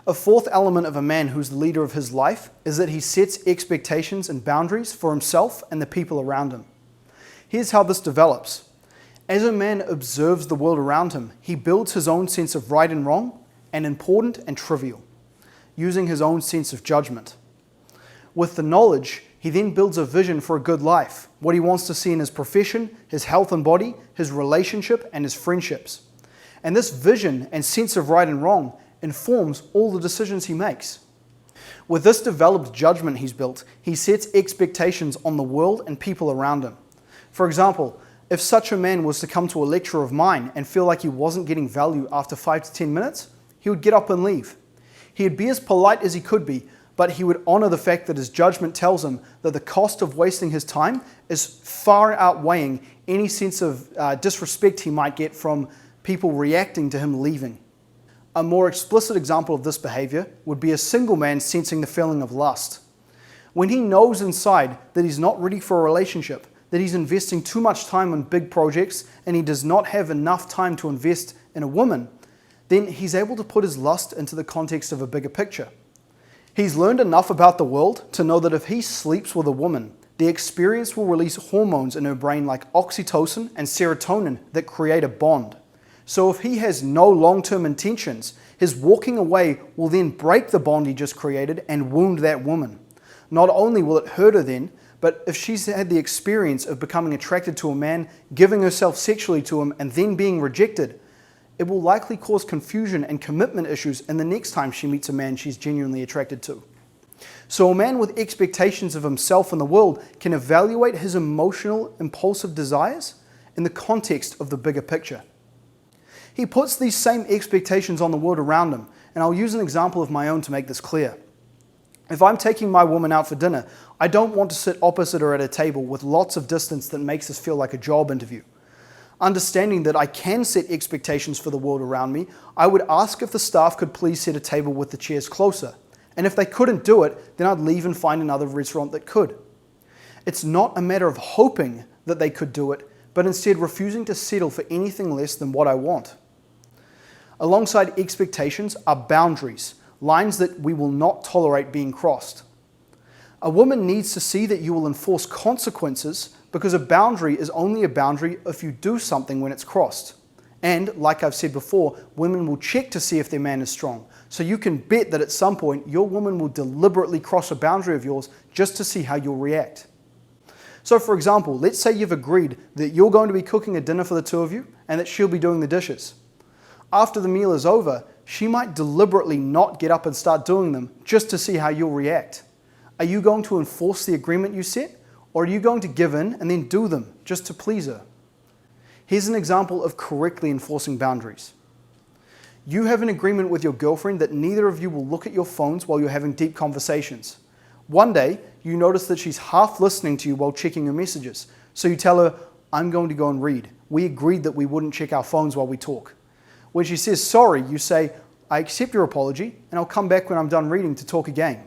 A fourth element of a man who's the leader of his life is that he sets expectations and boundaries for himself and the people around him. Here's how this develops. As a man observes the world around him, he builds his own sense of right and wrong, and important and trivial, using his own sense of judgment. With the knowledge, he then builds a vision for a good life, what he wants to see in his profession, his health and body, his relationship, and his friendships. And this vision and sense of right and wrong informs all the decisions he makes. With this developed judgment he's built, he sets expectations on the world and people around him. For example, if such a man was to come to a lecture of mine and feel like he wasn't getting value after 5 to 10 minutes, he would get up and leave. He would be as polite as he could be, but he would honor the fact that his judgment tells him that the cost of wasting his time is far outweighing any sense of disrespect he might get from people reacting to him leaving. A more explicit example of this behavior would be a single man sensing the feeling of lust. When he knows inside that he's not ready for a relationship, that he's investing too much time on big projects and he does not have enough time to invest in a woman, then he's able to put his lust into the context of a bigger picture. He's learned enough about the world to know that if he sleeps with a woman, the experience will release hormones in her brain like oxytocin and serotonin that create a bond. So if he has no long-term intentions, his walking away will then break the bond he just created and wound that woman. Not only will it hurt her then, but if she's had the experience of becoming attracted to a man, giving herself sexually to him, and then being rejected, it will likely cause confusion and commitment issues in the next time she meets a man she's genuinely attracted to. So a man with expectations of himself and the world can evaluate his emotional, impulsive desires in the context of the bigger picture. He puts these same expectations on the world around him, and I'll use an example of my own to make this clear. If I'm taking my woman out for dinner, I don't want to sit opposite her at a table with lots of distance that makes this feel like a job interview. Understanding that I can set expectations for the world around me, I would ask if the staff could please set a table with the chairs closer. And if they couldn't do it, then I'd leave and find another restaurant that could. It's not a matter of hoping that they could do it, but instead refusing to settle for anything less than what I want. Alongside expectations are boundaries, lines that we will not tolerate being crossed. A woman needs to see that you will enforce consequences because a boundary is only a boundary if you do something when it's crossed. And, like I've said before, women will check to see if their man is strong. So you can bet that at some point, your woman will deliberately cross a boundary of yours just to see how you'll react. So for example, let's say you've agreed that you're going to be cooking a dinner for the two of you and that she'll be doing the dishes. After the meal is over, she might deliberately not get up and start doing them just to see how you'll react. Are you going to enforce the agreement you set, or are you going to give in and then do them just to please her? Here's an example of correctly enforcing boundaries. You have an agreement with your girlfriend that neither of you will look at your phones while you're having deep conversations. One day, you notice that she's half listening to you while checking her messages. So you tell her, "I'm going to go and read. We agreed that we wouldn't check our phones while we talk." When she says sorry, you say, "I accept your apology and I'll come back when I'm done reading to talk again."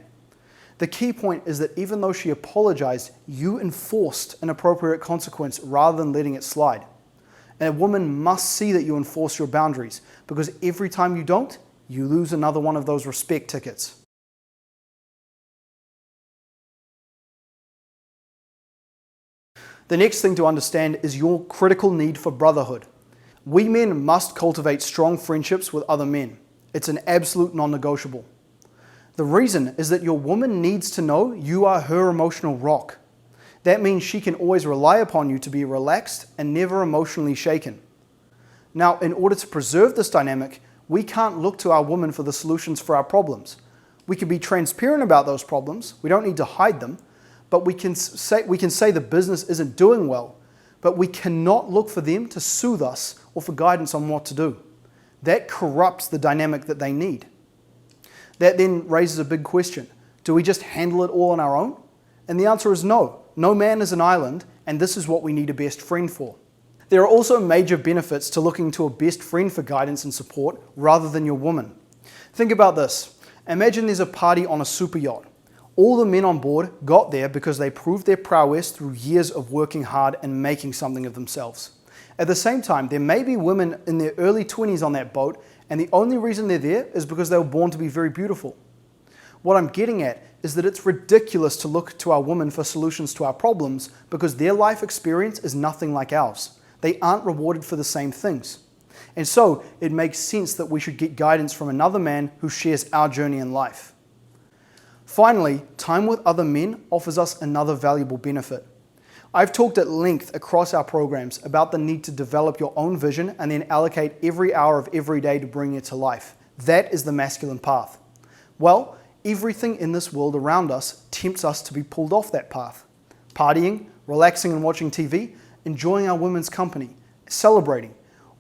The key point is that even though she apologized, you enforced an appropriate consequence rather than letting it slide. And a woman must see that you enforce your boundaries, because every time you don't, you lose another one of those respect tickets. The next thing to understand is your critical need for brotherhood. We men must cultivate strong friendships with other men. It's an absolute non-negotiable. The reason is that your woman needs to know you are her emotional rock. That means she can always rely upon you to be relaxed and never emotionally shaken. Now, in order to preserve this dynamic, we can't look to our woman for the solutions for our problems. We can be transparent about those problems. We don't need to hide them, but we can say the business isn't doing well, but we cannot look for them to soothe us or for guidance on what to do. That corrupts the dynamic that they need. That then raises a big question. Do we just handle it all on our own? And the answer is no. No man is an island, and this is what we need a best friend for. There are also major benefits to looking to a best friend for guidance and support rather than your woman. Think about this. Imagine there's a party on a super yacht. All the men on board got there because they proved their prowess through years of working hard and making something of themselves. At the same time, there may be women in their early 20s on that boat, and the only reason they're there is because they were born to be very beautiful. What I'm getting at is that it's ridiculous to look to our women for solutions to our problems because their life experience is nothing like ours. They aren't rewarded for the same things. And so it makes sense that we should get guidance from another man who shares our journey in life. Finally, time with other men offers us another valuable benefit. I've talked at length across our programs about the need to develop your own vision and then allocate every hour of every day to bring it to life. That is the masculine path. Well, everything in this world around us tempts us to be pulled off that path. Partying, relaxing and watching TV, enjoying our women's company, celebrating.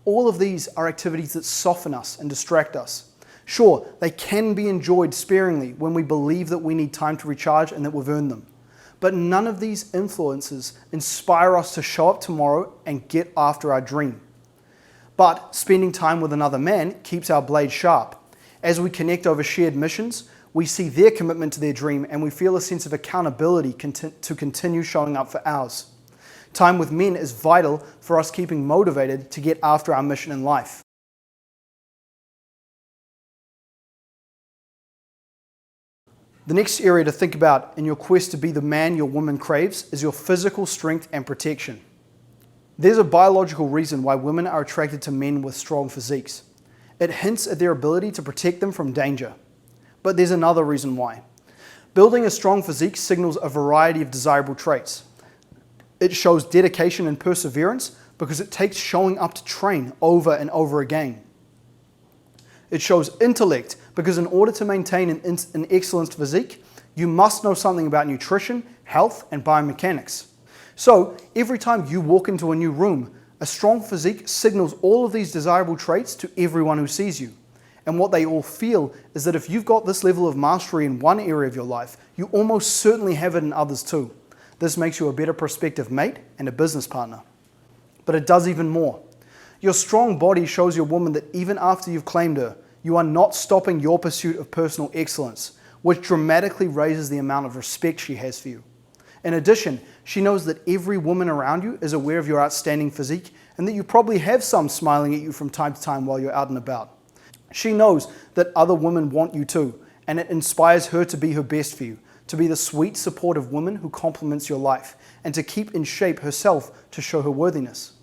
All of these are activities that soften us and distract us. Sure, they can be enjoyed sparingly when we believe that we need time to recharge and that we've earned them. But none of these influences inspire us to show up tomorrow and get after our dream. But spending time with another man keeps our blade sharp. As we connect over shared missions, we see their commitment to their dream and we feel a sense of accountability to continue showing up for ours. Time with men is vital for us keeping motivated to get after our mission in life. The next area to think about in your quest to be the man your woman craves is your physical strength and protection. There's a biological reason why women are attracted to men with strong physiques. It hints at their ability to protect them from danger. But there's another reason why. Building a strong physique signals a variety of desirable traits. It shows dedication and perseverance because it takes showing up to train over and over again. It shows intellect because in order to maintain an excellent physique, you must know something about nutrition, health, and biomechanics. So every time you walk into a new room, a strong physique signals all of these desirable traits to everyone who sees you. And what they all feel is that if you've got this level of mastery in one area of your life, you almost certainly have it in others too. This makes you a better prospective mate and a business partner. But it does even more. Your strong body shows your woman that even after you've claimed her, you are not stopping your pursuit of personal excellence, which dramatically raises the amount of respect she has for you. In addition, she knows that every woman around you is aware of your outstanding physique and that you probably have some smiling at you from time to time while you're out and about. She knows that other women want you too, and it inspires her to be her best for you, to be the sweet, supportive woman who complements your life, and to keep in shape herself to show her worthiness.